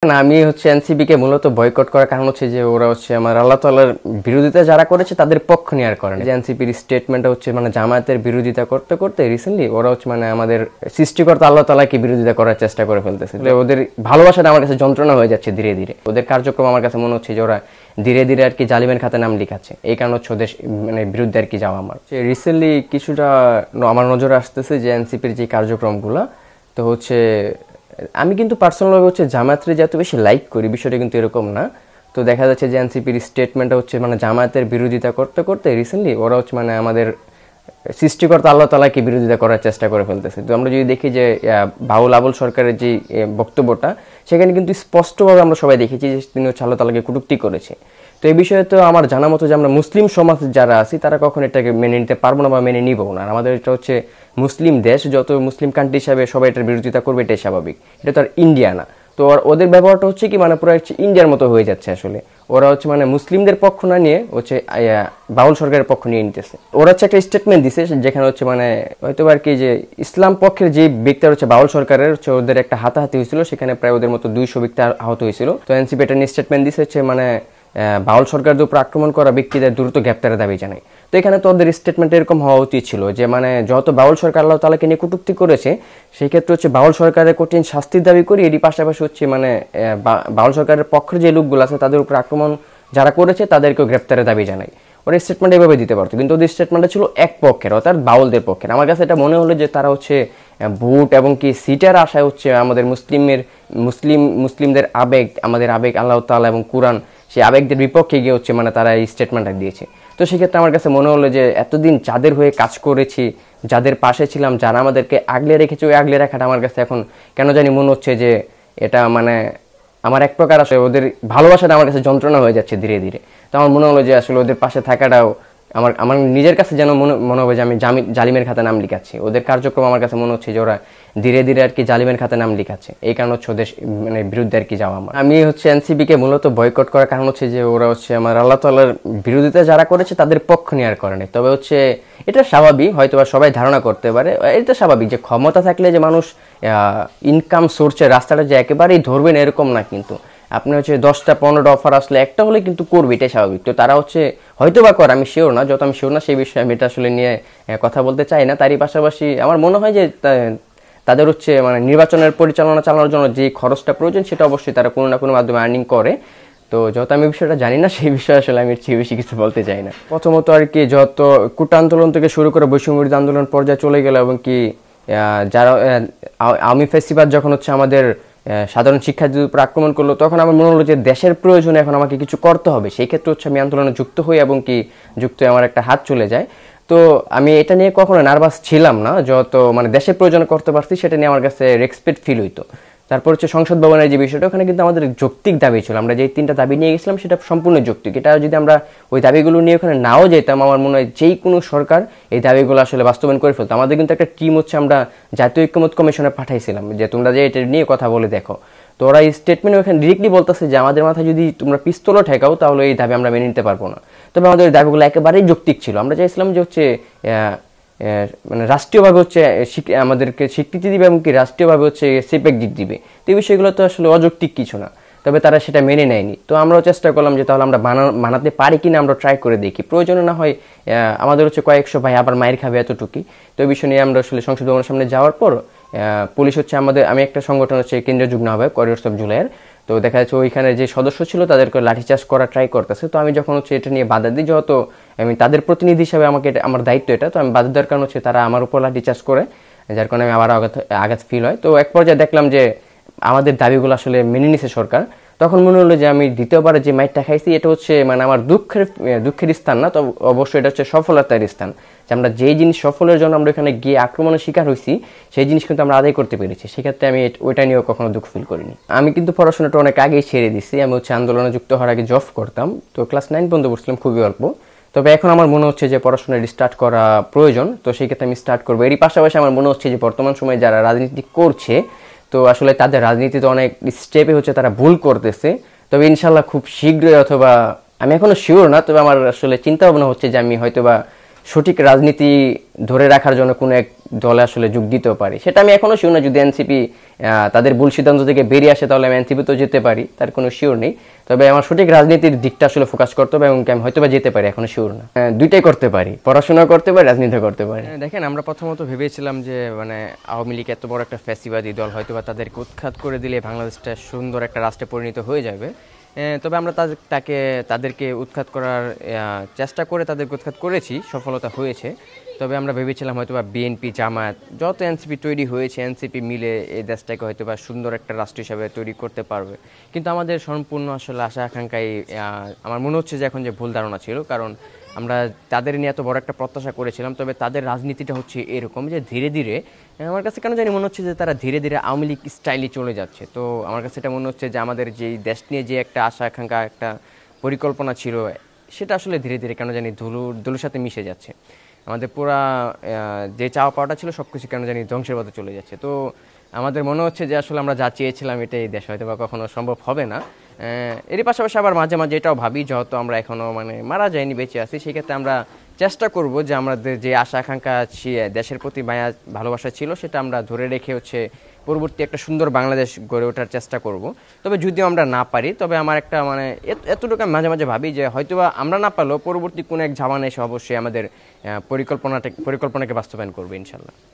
না, আমি এনসিপি কে মূলত বয়কট করার কারণ হচ্ছে যে ওরা আমার আল্লাহ তাআলার বিরোধিতা যারা করেছে তাদের পক্ষ নিয়ে আর করে না। যে এনসিপির স্টেটমেন্টটা জামায়াতের বিরোধিতা করতে করতে রিসেন্টলি ওরা আমাদের সৃষ্টিকর্তা আল্লাহ তাআলাকে বিরোধিতা করার চেষ্টা করে ফেলতেছে। ওদের ভালোবাসাটা আমার কাছে যন্ত্রণা হয়ে যাচ্ছে ধীরে ধীরে। ওদের কার্যক্রম আমার কাছে মনে হচ্ছে যে ওরা ধীরে ধীরে আর কি জালিমের খাতে নাম লিখাচ্ছে। এই কারণে হচ্ছে ওদের বিরুদ্ধে আর কি যাওয়া। আমার রিসেন্টলি কিছুটা আমার নজরে আসতেছে যে এনসিপির যে কার্যক্রমগুলো তো আমি কিন্তু পার্সোনালভাবে জামায়াতের যে এত বেশি লাইক করি বিষয়টা কিন্তু এরকম না। তো দেখা যাচ্ছে যে এনসিপির স্টেটমেন্টটা জামায়াতের বিরোধিতা করতে করতে রিসেন্টলি ওরা আমাদের সৃষ্টিকর্তা আল্লাহ তাআলাকে বিরোধিতা করার চেষ্টা করে ফেলতেছে। তো আমরা যদি দেখি যে বাউল আবুল সরকারের যে বক্তব্যটা সেখানে কিন্তু স্পষ্টভাবে আমরা সবাই দেখেছি যে তিনি আল্লাহ তাআলাকে কটূক্তি করেছে। তো এই বিষয়ে তো আমার জানা মতো যে আমরা মুসলিম সমাজ যারা আছি তারা কখন এটাকে মেনে নিতে পারবো না বা মেনে নিবও না। আর আমাদের এটা মুসলিম দেশ, যত মুসলিম কান্ট্রি হিসাবে সবাই এটার বিরোধিতা করবে, এটাই স্বাভাবিক। এটা তো আর ইন্ডিয়া না। তো ওদের ব্যবহারটা কি পুরো ইন্ডিয়ার মতো হয়ে যাচ্ছে। আসলে ওরা মুসলিমদের পক্ষ না নিয়ে বাউল সরকারের পক্ষ নিয়ে নিতেছে। ওরা একটা স্টেটমেন্ট দিছে যেখানে হয়তো আর কি যে ইসলাম পক্ষের যে ব্যক্তিরা বাউল সরকারের ওদের একটা হাতাহাতি হয়েছিল, সেখানে প্রায় ওদের মতো 200 ব্যক্তি আহত হয়েছিল। তো এনসিপি এটা নিয়ে স্টেটমেন্ট দিছে বাউল সরকারের উপর আক্রমণ করা ব্যক্তিদের দ্রুত গ্রেপ্তারের দাবি জানায়। তো এখানে তো ওদের স্টেটমেন্ট এরকম হওয়া উচিত ছিল যে যত বাউল সরকার আল্লাহ তাআলাকে নিয়ে কটূক্তি করেছে সেই ক্ষেত্রে বাউল সরকারের কঠিন শাস্তির দাবি করি। এরই পাশাপাশি বাউল সরকারের পক্ষের যে লোকগুলো আছে তাদের উপর আক্রমণ যারা করেছে তাদেরকেও গ্রেপ্তারের দাবি জানায়। ওরা স্টেটমেন্ট এভাবে দিতে পারতো, কিন্তু ওদের স্টেটমেন্টটা ছিল এক পক্ষের, অর্থাৎ বাউলদের পক্ষের। আমার কাছে এটা মনে হলো যে তারা ভোট এবং কি সিটের আশায় আমাদের মুসলিমদের আবেগ, আমাদের আবেগ আল্লাহ তাআলা এবং কুরআন, সেই আবেগদের বিপক্ষে গিয়ে তারা এই স্টেটমেন্টটা দিয়েছে। তো সেক্ষেত্রে আমার কাছে মনে হলো যে এতদিন যাদের হয়ে কাজ করেছি, যাদের পাশে ছিলাম, যারা আমাদেরকে আগলে রেখেছে, ওই আগলে রাখাটা আমার কাছে এখন কেন জানি মনে হচ্ছে যে এটা আমার এক প্রকার ওদের ভালোবাসাটা আমার কাছে যন্ত্রণা হয়ে যাচ্ছে ধীরে ধীরে। তো আমার মনে হলো যে আসলে ওদের পাশে থাকাটাও আমার নিজের কাছে যেন মনে হবে যে আমি জালিমের খাতে নাম লিখাচ্ছি। ওদের কার্যক্রম আমার কাছে মনে হচ্ছে যে ওরা ধীরে ধীরে আর কি জালিমের খাতে নাম লিখাচ্ছে। এই কারণে ওদের বিরুদ্ধে আর কি যাওয়া। আমি এনসিপি কে মূলত বয়কট করার কারণ যে ওরা আমার আল্লাহ তাআলার বিরোধিতা যারা করেছে তাদের পক্ষ নিয়ে আর করে না। তবে এটা স্বাভাবিক, হয়তো বা সবাই ধারণা করতে পারে এটা স্বাভাবিক যে ক্ষমতা থাকলে যে মানুষ ইনকাম সোর্সের রাস্তাটা যে একেবারেই ধরবেন এরকম না। কিন্তু আপনি 10টা 15টা অফার আসলে একটা হলে কিন্তু করবে, এটাই স্বাভাবিক। তো তারা হয়তো বা করে, আমি শিওর না, যত আমি শিওর না সেই বিষয়ে আমি এটা নিয়ে কথা বলতে চাই না। তারই পাশাপাশি আমার মনে হয় যে তাদের নির্বাচনের পরিচালনা চালানোর জন্য যে খরচটা প্রয়োজন সেটা অবশ্যই তারা কোনো না কোনো মাধ্যমে আর্নিং করে। তো যত আমি বিষয়টা জানি না সেই বিষয়ে আমি এর চেয়ে বেশি কিছু বলতে চাই না। প্রথমত আর কি যত কোটা আন্দোলন থেকে শুরু করে বৈষম্যবিরোধী আন্দোলন পর্যায়ে চলে গেল এবং কি যারা আওয়ামী ফেসিবাদ যখন আমাদের সাধারণ শিক্ষার্থীদের উপর আক্রমণ করলো, তখন আমার মনে হলো যে দেশের প্রয়োজনে এখন আমাকে কিছু করতে হবে। সেই ক্ষেত্রে আমি আন্দোলনে যুক্ত হই এবং কি যুক্ত হয়ে আমার একটা হাত চলে যায়। তো আমি এটা নিয়ে কখনো নার্ভাস ছিলাম না, যত দেশের প্রয়োজনে করতে পারছি সেটা নিয়ে আমার কাছে রেসপেক্ট ফিল হইতো। তারপর সংসদ ভবনের যে বিষয়টা, ওখানে কিন্তু আমাদের যৌক্তিক দাবি ছিল। আমরা যে 3টা দাবি নিয়ে গেছিলাম সেটা সম্পূর্ণ যৌক্তিক। এটা যদি আমরা ওই দাবিগুলো নিয়ে ওখানে নাও যেতাম, আমার মনে হয় যেই কোনো সরকার এই দাবিগুলো বাস্তবায়ন করে ফেলতো। আমাদের কিন্তু একটা টিম আমরা জাতীয় ঐক্যমত্য কমিশনে পাঠাইছিলাম যে তোমরা যে এটা নিয়ে কথা বলে দেখো। তো ওরা এই স্টেটমেন্ট ওখানে ডিরেক্টলি বলতেছে যে আমাদের মাথায় যদি তোমরা পিস্তলও ঠেকাও তাহলে এই দাবি আমরা মেনে নিতে পারবো না। তবে আমাদের দাবিগুলো একেবারেই যৌক্তিক ছিল। আমরা চাইছিলাম যে রাষ্ট্রীয়ভাবে আমাদেরকে স্বীকৃতি দিবে এবং কি রাষ্ট্রীয়ভাবে সেপেক দিবে। তো এই বিষয়গুলো তো অযৌক্তিক কিছু না, তবে তারা সেটা মেনে নেয়নি। তো আমরাও চেষ্টা করলাম যে তাহলে আমরা বানাতে পারি কিনা আমরা ট্রাই করে দেখি, প্রয়োজনে না হয় আমাদের কয়েকশো ভাই আবার মায়ের খাবে এতটুকুই। তো এই বিষয় নিয়ে আমরা সংসদ ভবনের সামনে যাওয়ার পর পুলিশ আমি একটা সংগঠন কেন্দ্রীয় যুগ্ম আহ্বায়ক করিডোরস অফ জুলাইয়ের। তো দেখা যাচ্ছে ওইখানে যে সদস্য ছিল তাদেরকে লাঠিচার্জ করা ট্রাই করতেছে। তো আমি যখন এটা নিয়ে বাধা দিই, যেহেতু আমি তাদের প্রতিনিধি হিসাবে আমার দায়িত্ব এটা, তো আমি বাধা দেওয়ার কারণ তারা আমার উপর লাঠিচার্জ করে, যার কারণে আমি আবার আঘাত ফিল হয়। তো এক পর্যায়ে দেখলাম যে আমাদের দাবিগুলো মেনে নিছে সরকার। তখন মনে হলো যে আমি দ্বিতীয়বারে যে মাইটটা খাইছি এটা আমার দুঃখের স্থান না, তো অবশ্যই এটা সফলতার স্থান। যে আমরা যেই জিনিস সফলের জন্য আমরা এখানে গিয়ে আক্রমণের শিকার হয়েছি সেই জিনিস কিন্তু আমরা আদায় করতে পেরেছি। সেক্ষেত্রে আমি ওইটা নিয়েও কখনো দুঃখ ফিল করিনি। আমি কিন্তু পড়াশোনাটা অনেক আগেই ছেড়ে দিচ্ছি। আমি আন্দোলনে যুক্ত হওয়ার আগে জব করতাম, তো ক্লাস 9 পর্যন্ত পড়ছিলাম, খুবই অল্প। তবে এখন আমার মনে হচ্ছে যে পড়াশোনা রিস্টার্ট করা প্রয়োজন, তো সেই ক্ষেত্রে আমি স্টার্ট করবো। এরই পাশাপাশি আমার মনে হচ্ছে যে বর্তমান সময়ে যারা রাজনীতি করছে তো তাদের রাজনীতিতে অনেক স্টেপে তারা ভুল করতেছে। তবে ইনশাল্লাহ খুব শীঘ্রই, অথবা আমি এখনো শিওর না, তবে আমার চিন্তা ভাবনা হচ্ছে যে আমি হয়তোবা সঠিক রাজনীতি ধরে রাখার জন্য কোনো এক দলে আসলে যোগ দিতেও পারি। সেটা আমি এখনো শিওর না, যদি এনসিপি তাদের ভুল সিদ্ধান্ত থেকে বেরিয়ে আসে তাহলে আমি এনসিপি তো যেতে পারি, তার কোনো শিওর নেই। তবে আমার সঠিক রাজনীতির দিকটা আসলে ফোকাস করতে হবে এবং আমি হয়তো বা যেতে পারি, এখনো শিওর না। দুইটাই করতে পারি, পড়াশোনা করতে পারি, রাজনীতি করতে পারি। দেখেন, আমরা প্রথমত ভেবেছিলাম যে মানে আওয়ামী লীগ এত বড় একটা ফ্যাসিবাদী দল, হয়তো বা তাদেরকে উৎখাত করে দিলে বাংলাদেশটা সুন্দর একটা রাষ্ট্রে পরিণত হয়ে যাবে। তবে আমরা তাদেরকে উৎখাত করার চেষ্টা করে তাদেরকে উৎখাত করেছি, সফলতা হয়েছে। তবে আমরা ভেবেছিলাম হয়তো বা বিএনপি, জামায়াত, যত এনসিপি তৈরি হয়েছে, এনসিপি মিলে এই দেশটাকে হয়তো বা সুন্দর একটা রাষ্ট্র হিসাবে তৈরি করতে পারবে। কিন্তু আমাদের সম্পূর্ণ আসলে আশা আকাঙ্ক্ষাই আমার মনে হচ্ছে যে এখন যে ভুল ধারণা ছিল, কারণ আমরা তাদের নিয়ে এত বড় একটা প্রত্যাশা করেছিলাম। তবে তাদের রাজনীতিটা হচ্ছে এরকম যে ধীরে ধীরে, আমার কাছে কেন জানি মনে হচ্ছে যে তারা ধীরে ধীরে আওয়ামী লীগ স্টাইলে চলে যাচ্ছে। তো আমার কাছে এটা মনে হচ্ছে যে আমাদের যেই দেশ নিয়ে যে একটা আশা আকাঙ্ক্ষা, একটা পরিকল্পনা ছিল, সেটা আসলে ধীরে ধীরে কেন জানি ধুলোর সাথে মিশে যাচ্ছে। আমাদের পুরা যে চাওয়া পাওয়াটা ছিল সব কিছু কেন জানি ধ্বংসের পথে চলে যাচ্ছে। তো আমাদের মনে হচ্ছে যে আসলে আমরা যা চেয়েছিলাম এটা এই দেশ হয়তো বা কখনো সম্ভব হবে না। এরই পাশাপাশি আবার মাঝে মাঝে এটাও ভাবি, যেহেতু আমরা এখনও মানে মারা যায়নি, বেঁচে আছি, সেক্ষেত্রে আমরা চেষ্টা করব যে আমাদের যে আশা আকাঙ্ক্ষা দেশের প্রতি মায়া ভালোবাসা ছিল সেটা আমরা ধরে রেখে হচ্ছে পরবর্তী একটা সুন্দর বাংলাদেশ গড়ে ওঠার চেষ্টা করব। তবে যদিও আমরা না পারি, তবে আমার একটা মানে এতটুকু মাঝে মাঝে ভাবি যে হয়তোবা আমরা না পারলেও পরবর্তী কোনো এক জামানা এসে অবশ্যই আমাদের পরিকল্পনাকে বাস্তবায়ন করবে ইনশাল্লাহ।